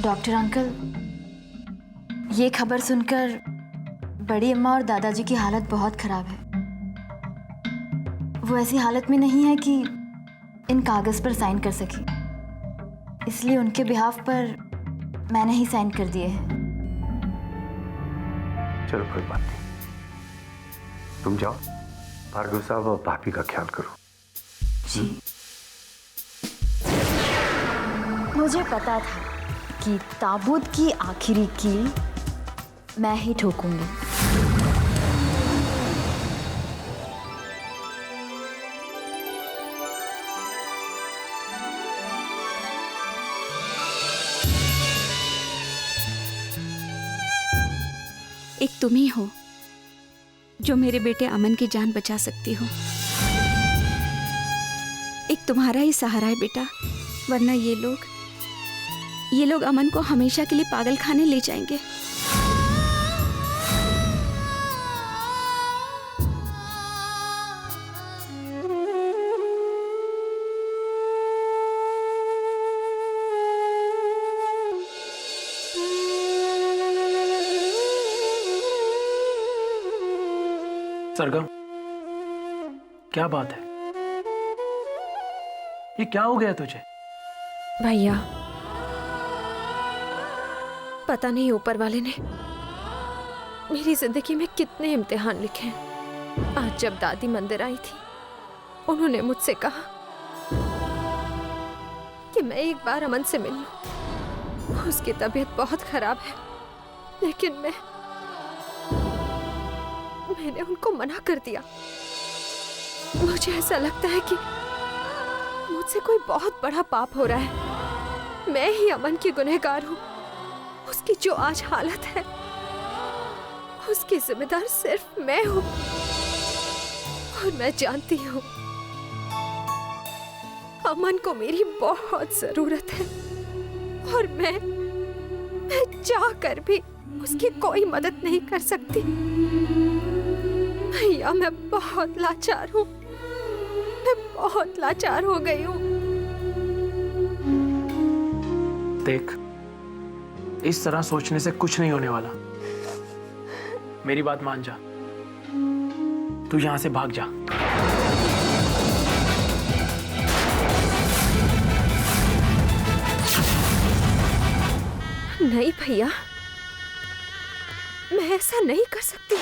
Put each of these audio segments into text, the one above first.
Doctor uncle, ये खबर सुनकर बड़ी अम्मा और दादाजी की हालत बहुत खराब है। वो ऐसी हालत में नहीं है कि इन कागज पर साइन कर सके, इसलिए उनके बिहाफ पर मैंने ही साइन कर दिए हैं। चलो कोई बात नहीं, तुम जाओ, भार्गव साहब और भाभी का ख्याल करो। जी। मुझे पता था कि ताबूत की आखिरी कील मैं ही ठोकूंगी। एक तुम ही हो जो मेरे बेटे अमन की जान बचा सकती हो। एक तुम्हारा ही सहारा है बेटा, वरना ये लोग अमन को हमेशा के लिए पागल खाने ले जाएंगे। सरगम, क्या बात है? ये क्या हो गया तुझे? भैया, पता नहीं ऊपर वाले ने मेरी जिंदगी में कितने इम्तिहान लिखे हैं। आज जब दादी मंदिर आई थी, उन्होंने मुझसे कहा कि मैं एक बार अमन से मिल लूं। उसकी तबीयत बहुत खराब है, लेकिन मैंने उनको मना कर दिया। मुझे ऐसा लगता है कि मुझसे कोई बहुत बड़ा पाप हो रहा है। मैं ही अमन की गुनहगार हूँ। उसकी जो आज हालत है, उसकी जिम्मेदार सिर्फ मैं हूँ। और मैं जानती हूँ अमन को मेरी बहुत जरूरत है, और मैं चाह कर भी उसकी कोई मदद नहीं कर सकती। भैया, मैं बहुत लाचार हूँ। मैं बहुत लाचार हो गई हूँ। देख, इस तरह सोचने से कुछ नहीं होने वाला। मेरी बात मान जा, तू यहां से भाग जा। नहीं भैया, मैं ऐसा नहीं कर सकती।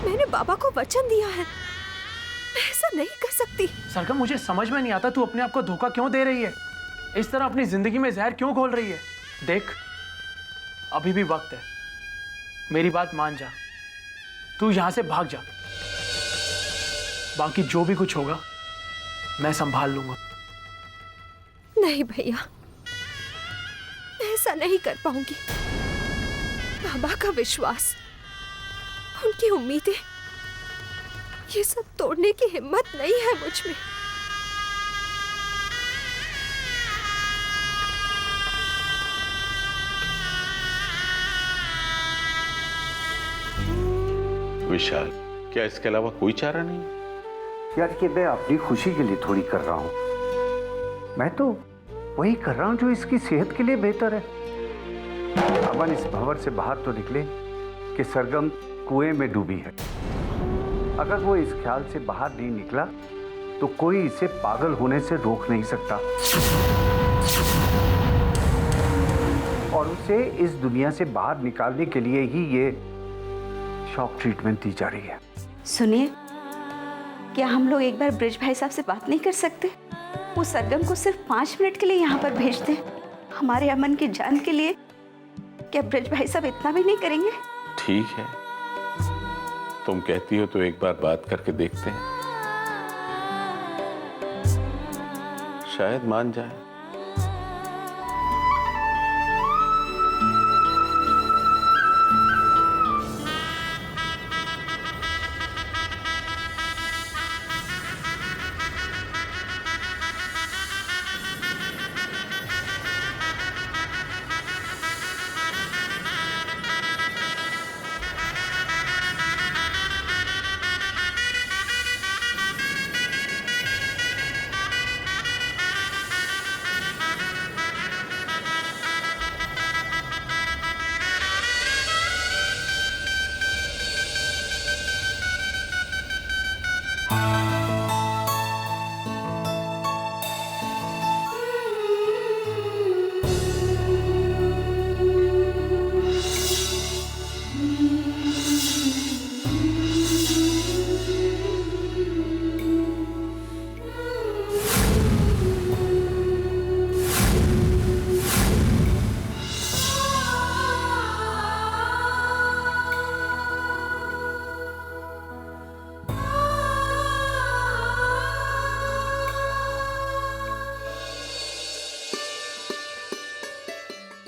मैंने बाबा को वचन दिया है, मैं ऐसा नहीं कर सकती। सरगम, मुझे समझ में नहीं आता तू अपने आप को धोखा क्यों दे रही है? इस तरह अपनी जिंदगी में जहर क्यों घोल रही है? देख, अभी भी वक्त है, मेरी बात मान जा, तू यहां से भाग जा। बाकी जो भी कुछ होगा मैं संभाल लूंगा। नहीं भैया, मैं ऐसा नहीं कर पाऊंगी। बाबा का विश्वास, उनकी उम्मीदें, ये सब तोड़ने की हिम्मत नहीं है मुझ में। विशाल, क्या इसके अलावा कोई चारा नहीं? यार, ये मैं अपनी खुशी के लिए थोड़ी कर रहा हूँ। मैं तो वही कर रहा हूँ जो इसकी सेहत के लिए बेहतर है। अमन इस भंवर से बाहर तो निकले कि सरगम कुएं में डूबी है। अगर वो इस ख्याल से बाहर नहीं निकला तो कोई इसे पागल होने से रोक नहीं सकता, और उसे इस दुनिया से बाहर निकालने के लिए ही ये शॉक ट्रीटमेंट दी जा रही है। सुनिए, क्या हम लोग एक बार ब्रिज भाई साहब से बात नहीं कर सकते? वो सरगम को सिर्फ 5 मिनट के लिए यहाँ पर भेज दें। हमारे अमन की जान के लिए क्या ब्रिज भाई साहब इतना भी नहीं करेंगे? ठीक है, तुम कहती हो तो एक बार बात करके देखते हैं, शायद मान जाए।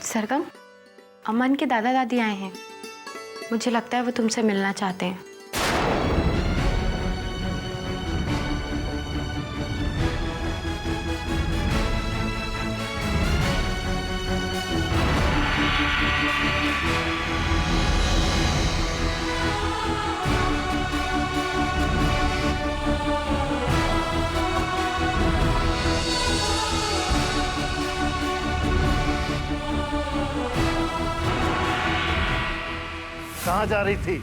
सरगम, अमन के दादा दादी आए हैं। मुझे लगता है वो तुमसे मिलना चाहते हैं। कहाँ जा रही थी?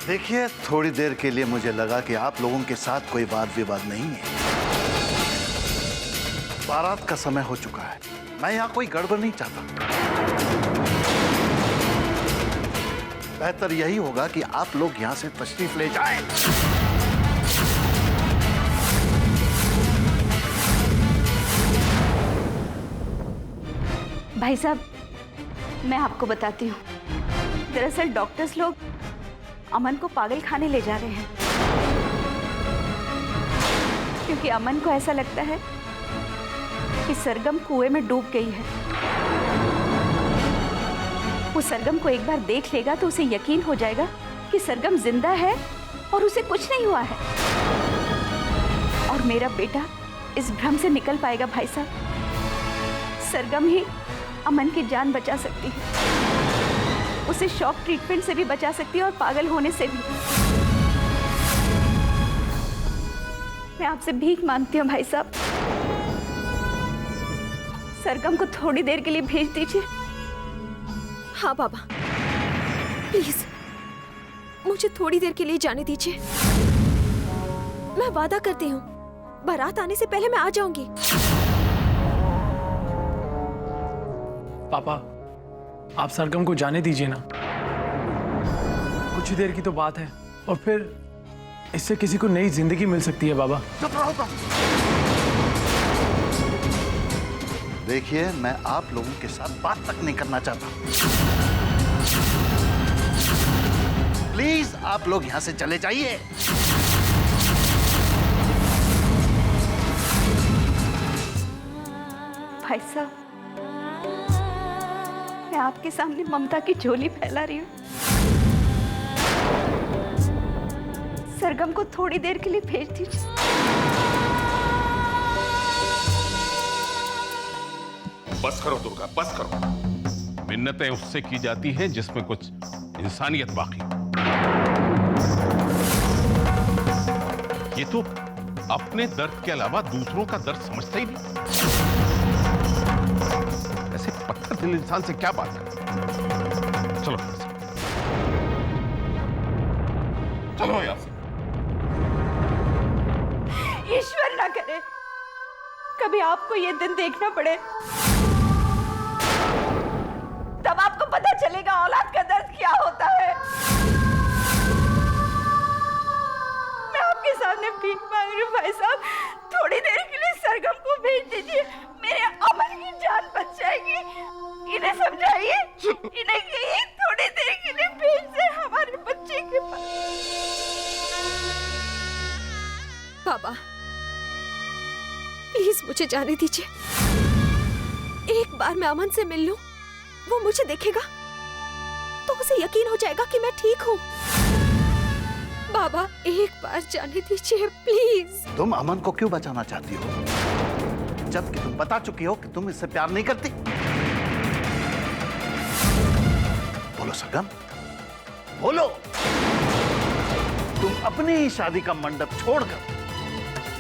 देखिए, थोड़ी देर के लिए मुझे लगा कि आप लोगों के साथ कोई वाद विवाद नहीं है। बारात का समय हो चुका है। मैं यहाँ कोई गड़बड़ नहीं चाहता। बेहतर यही होगा कि आप लोग यहाँ से तशरीफ ले जाएं। भाई साहब, मैं आपको बताती हूँ। दरअसल डॉक्टर्स लोग अमन को पागल खाने ले जा रहे हैं, क्योंकि अमन को ऐसा लगता है कि सरगम कुएं में डूब गई है। वो सरगम को एक बार देख लेगा तो उसे यकीन हो जाएगा कि सरगम जिंदा है और उसे कुछ नहीं हुआ है। और मेरा बेटा इस भ्रम से निकल पाएगा। भाई साहब, सरगम ही अमन की जान बचा सकती है, उसे शॉक ट्रीटमेंट से भी बचा सकती है और पागल होने से भी। मैं आपसे भीख मांगती हूँ भाई साहब, सरगम को थोड़ी देर के लिए भेज दीजिए। हाँ बाबा, प्लीज मुझे थोड़ी देर के लिए जाने दीजिए। मैं वादा करती हूँ, बारात आने से पहले मैं आ जाऊंगी। पापा, आप सरगम को जाने दीजिए ना। कुछ ही देर की तो बात है और फिर इससे किसी को नई जिंदगी मिल सकती है। बाबा चुप रहो तुम। देखिए, मैं आप लोगों के साथ बात तक नहीं करना चाहता। प्लीज आप लोग यहां से चले जाइए। भाई साहब, मैं आपके सामने ममता की झोली फैला रही हूँ। सरगम को थोड़ी देर के लिए भेज दीजिए। बस करो दुर्गा, बस करो। मिन्नतें उससे की जाती हैं जिसमें कुछ इंसानियत बाकी हो। ये तो अपने दर्द के अलावा दूसरों का दर्द समझता ही नहीं। ऐसे पत्थर दिल इंसान से क्या बात कर। चलो चलो यहाँ से। ईश्वर ना करे कभी आपको ये दिन देखना पड़े, तब आपको पता चलेगा औलाद का दर्द क्या होता है। मैं आपके सामने भीख मांग रही हूँ भाई साहब, थोड़ी देर के लिए सरगम को भेज दीजिए, मेरे अमन की जान बच जाएगी। इन्हें समझाइए, इन्हें कहिए थोड़ी देर के लिए भेज दे हमारे बच्चे के पास। बाबा प्लीज मुझे जाने दीजिए। एक बार मैं अमन से मिल लूं, वो मुझे देखेगा तो उसे यकीन हो जाएगा कि मैं ठीक हूँ। बाबा एक बार जाने दीजिए प्लीज। तुम अमन को क्यों बचाना चाहती हो, जबकि तुम बता चुकी हो कि तुम इससे प्यार नहीं करती? बोलो सरगम, बोलो। तुम अपनी ही शादी का मंडप छोड़कर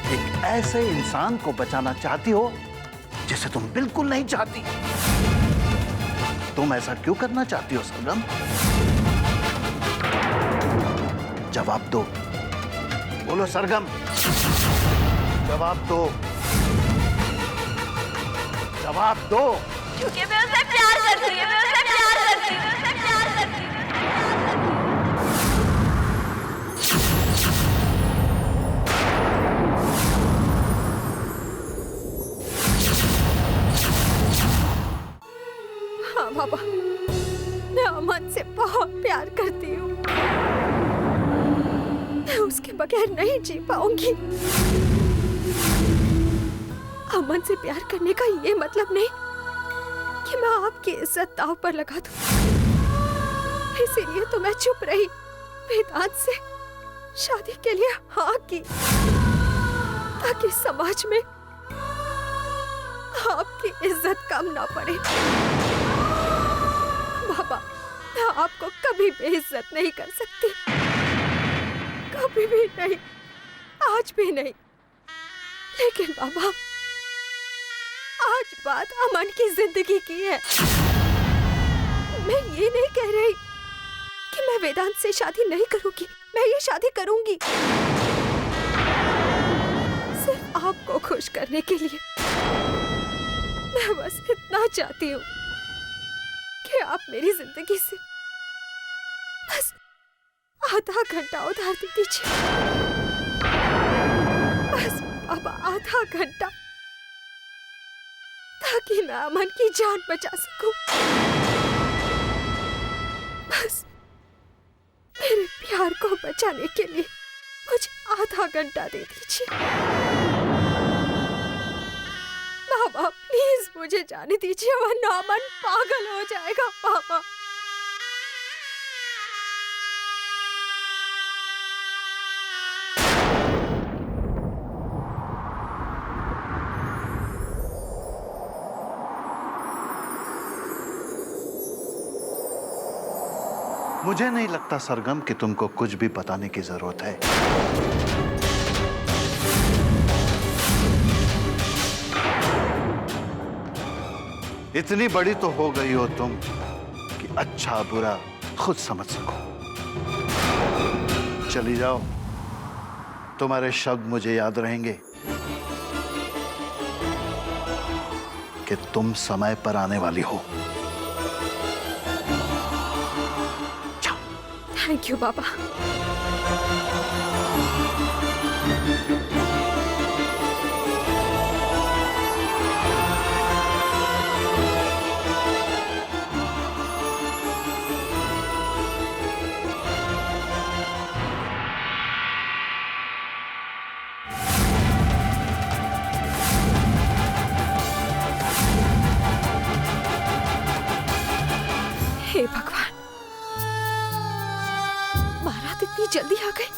एक ऐसे इंसान को बचाना चाहती हो जिसे तुम बिल्कुल नहीं चाहती। तुम ऐसा क्यों करना चाहती हो सरगम? जवाब दो। बोलो सरगम, जवाब दो, जवाब दो। क्योंकि मैं उससे प्यार करती हूँ, मैं उससे प्यार करती हूँ, मैं उससे प्यार करती हूँ। बाबा, मैं अमन से बहुत प्यार करती हूँ। मैं उसके बगैर नहीं जी पाऊंगी। अमन से प्यार करने का ये मतलब नहीं कि मैं आपकी इज्जत दांव पर लगा दूं। इसीलिए तो मैं चुप रही, वेदांत से शादी के लिए हाँ की, ताकि समाज में आपकी इज्जत कम ना पड़े। बाबा, मैं आपको कभी बेइज्जत नहीं कर सकती, कभी भी नहीं, आज भी नहीं। लेकिन बाबा, आज बात अमन की जिंदगी की है। मैं ये नहीं कह रही कि मैं वेदांत से शादी नहीं करूंगी, मैं ये शादी करूंगी सिर्फ आपको खुश करने के लिए। मैं बस इतना चाहती हूँ कि आप मेरी जिंदगी से बस आधा घंटा उधार दे दीजिए, बस बाबा, आधा घंटा, ताकि मैं अमन की जान बचा सकूं। बस मेरे प्यार को बचाने के लिए मुझे आधा घंटा दे दीजिए। बाबा प्लीज मुझे जाने दीजिए, वरना अमन पागल हो जाएगा। बाबा, मुझे नहीं लगता सरगम कि तुमको कुछ भी बताने की जरूरत है। इतनी बड़ी तो हो गई हो तुम कि अच्छा बुरा खुद समझ सको। चली जाओ, तुम्हारे शब्द मुझे याद रहेंगे कि तुम समय पर आने वाली हो। थैंक यू बाबा। हे भगवान, बारात इतनी जल्दी आ गई।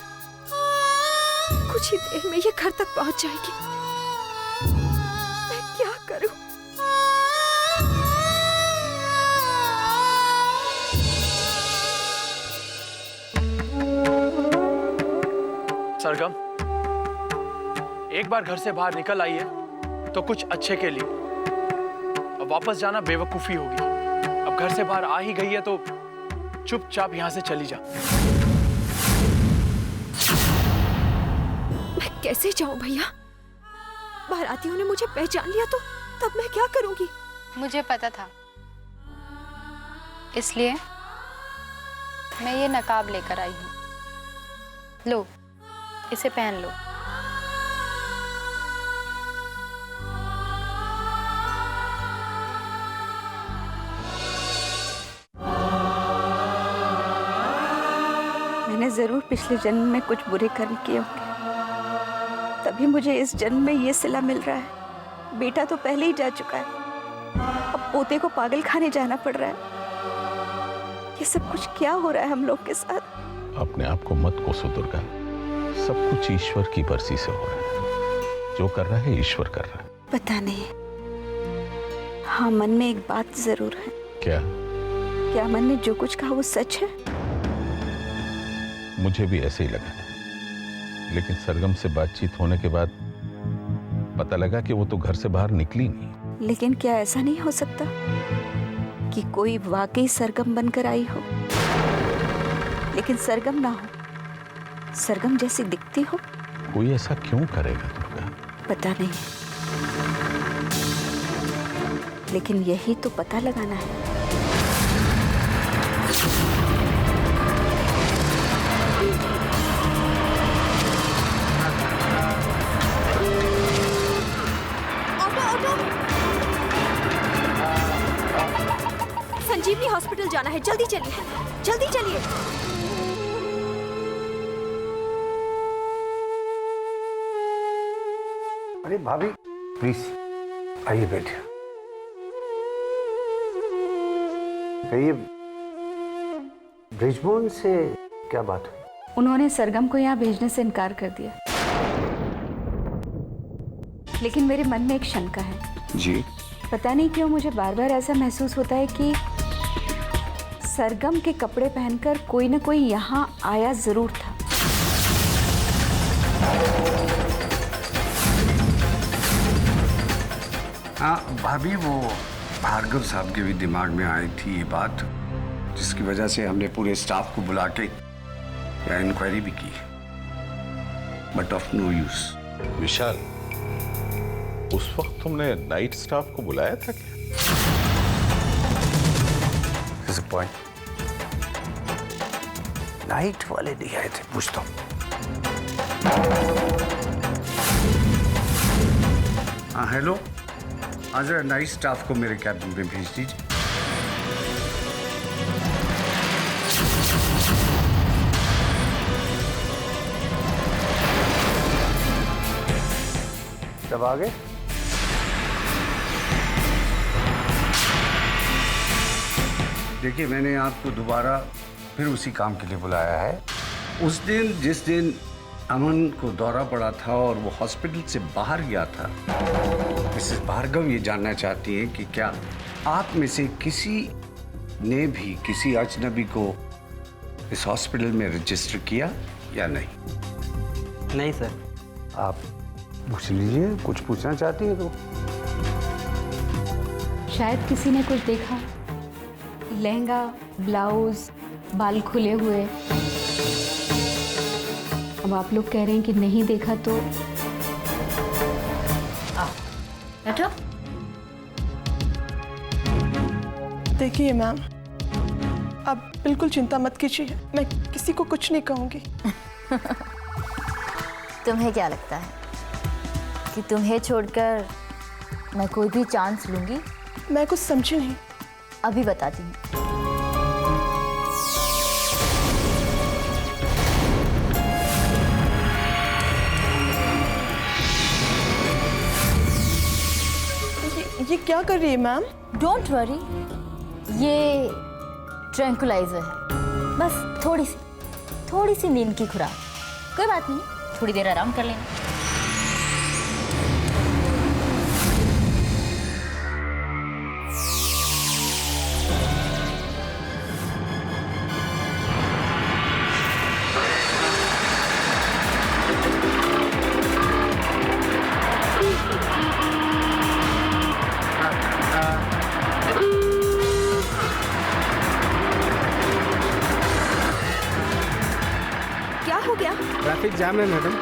कुछ ही देर में ये घर तक पहुंच जाएगी। मैं क्या करूं? सरगम, एक बार घर से बाहर निकल आई है तो कुछ अच्छे के लिए। अब वापस जाना बेवकूफी होगी। अब घर से बाहर आ ही गई है तो चुपचाप यहां से चली जा। मैं कैसे जाऊं भैया? बारातियों ने मुझे पहचान लिया तो तब मैं क्या करूंगी? मुझे पता था, इसलिए मैं ये नकाब लेकर आई हूँ। लो, इसे पहन लो। मैंने जरूर पिछले जन्म में कुछ बुरे कर्म किए होंगे, तभी मुझे इस जन्म में ये सिला मिल रहा है। बेटा तो पहले ही जा चुका है, अब पोते को पागल खाने जाना पड़ रहा है। ये सब कुछ क्या हो रहा है हम लोग के साथ? अपने आप को मत कोसो दुर्गा, सब कुछ ईश्वर की मर्जी से हो रहा है। जो कर रहा है ईश्वर कर रहा है। पता नहीं, हाँ मन में एक बात जरूर है। क्या मन ने जो कुछ कहा वो सच है? मुझे भी ऐसे ही लगा था, लेकिन सरगम से बातचीत होने के बाद पता लगा कि वो तो घर से बाहर निकली नहीं। लेकिन क्या ऐसा नहीं हो सकता कि कोई वाकई सरगम बनकर आई हो, लेकिन सरगम ना हो, सरगम जैसी दिखती हो? कोई ऐसा क्यों करेगा दुर्गा? पता नहीं, लेकिन यही तो पता लगाना है। संजीवनी हॉस्पिटल जाना है, जल्दी चलिए, जल्दी चलिए। अरे भाभी प्लीज आइए बैठिए। कहिए ब्रिजमोहन से क्या बात हुई? उन्होंने सरगम को यहाँ भेजने से इनकार कर दिया, लेकिन मेरे मन में एक शंका है। जी? पता नहीं क्यों मुझे बार बार ऐसा महसूस होता है कि सरगम के कपड़े पहनकर कोई ना कोई यहाँ आया जरूर था। हाँ भाभी, वो भार्गव साहब के भी दिमाग में आई थी ये बात, जिसकी वजह से हमने पूरे स्टाफ को बुला के या इंक्वायरी भी की, बट ऑफ नो यूज। विशाल, उस वक्त तुमने नाइट स्टाफ को बुलाया था क्या? पॉइंट नाइट वाले नहीं आए थे, पूछता हूँ। हाँ हेलो, आज नाइट स्टाफ को मेरे कैबिन में भेज दीजिए। सब आ गए? देखिए, मैंने आपको दोबारा फिर उसी काम के लिए बुलाया है। उस दिन जिस दिन अमन को दौरा पड़ा था और वो हॉस्पिटल से बाहर गया था, मिसेस भार्गव ये जानना चाहती हैं कि क्या आप में से किसी ने भी किसी अजनबी को इस हॉस्पिटल में रजिस्टर किया या नहीं? नहीं सर। आप पूछ लीजिए, कुछ पूछना चाहती है तो। शायद किसी ने कुछ देखा, लहंगा, ब्लाउज, बाल खुले हुए। अब आप लोग कह रहे हैं कि नहीं देखा तो बैठो। देखिए मैम, आप बिल्कुल चिंता मत कीजिए, मैं किसी को कुछ नहीं कहूंगी। तुम्हें क्या लगता है कि तुम्हें छोड़कर मैं कोई भी चांस लूंगी? मैं कुछ समझी नहीं। अभी बताती हूँ। ये क्या कर रही है मैम? डोंट वरी, ये ट्रैंकुलाइजर है, बस थोड़ी सी नींद की खुराक। कोई बात नहीं, थोड़ी देर आराम कर लेना। क्या हो गया? ट्रैफिक जाम है मैडम।